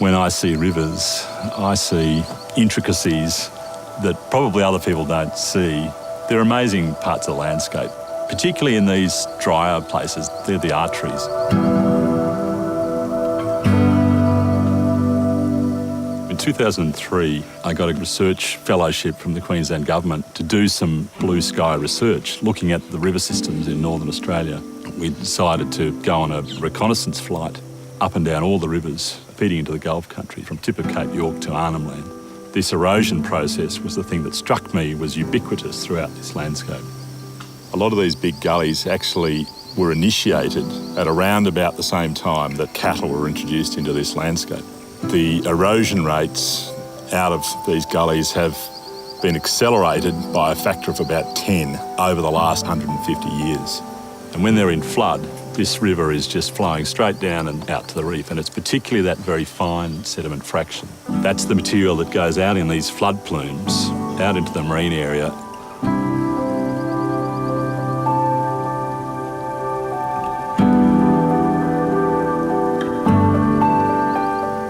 When I see rivers, I see intricacies that probably other people don't see. They're amazing parts of the landscape, particularly in these drier places. They're the arteries. In 2003, I got a research fellowship from the Queensland government to do some blue sky research looking at the river systems in northern Australia. We decided to go on a reconnaissance flight up and down all the rivers feeding into the Gulf country from tip of Cape York to Arnhem Land. This erosion process was the thing that struck me was ubiquitous throughout this landscape. A lot of these big gullies actually were initiated at around about the same time that cattle were introduced into this landscape. The erosion rates out of these gullies have been accelerated by a factor of about 10 over the last 150 years. And when they're in flood, this river is just flowing straight down and out to the reef, and it's particularly that very fine sediment fraction. That's the material that goes out in these flood plumes, out into the marine area.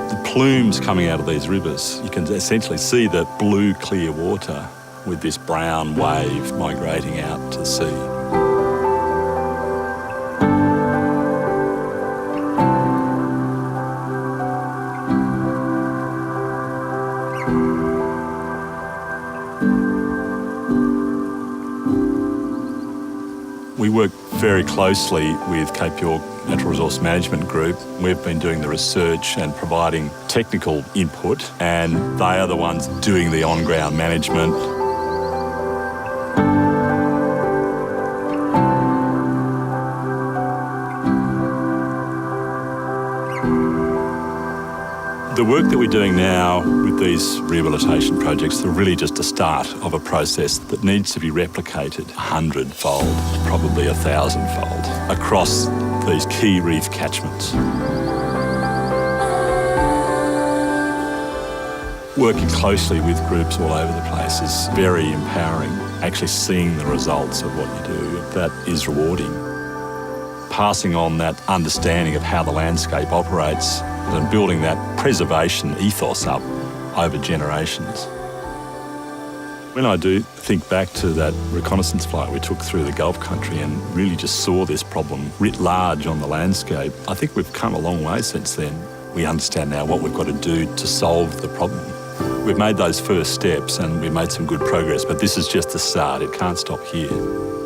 The plumes coming out of these rivers, you can essentially see the blue, clear water with this brown wave migrating out to the sea. We work very closely with Cape York Natural Resource Management Group. We've been doing the research and providing technical input, and they are the ones doing the on-ground management. The work that we're doing now with these rehabilitation projects are really just a start of a process that needs to be replicated 100-fold, probably 1,000-fold, across these key reef catchments. Working closely with groups all over the place is very empowering. Actually seeing the results of what you do, that is rewarding. Passing on that understanding of how the landscape operates and building that preservation ethos up over generations. When I do think back to that reconnaissance flight we took through the Gulf country and really just saw this problem writ large on the landscape, I think we've come a long way since then. We understand now what we've got to do to solve the problem. We've made those first steps and we've made some good progress, but this is just the start. It can't stop here.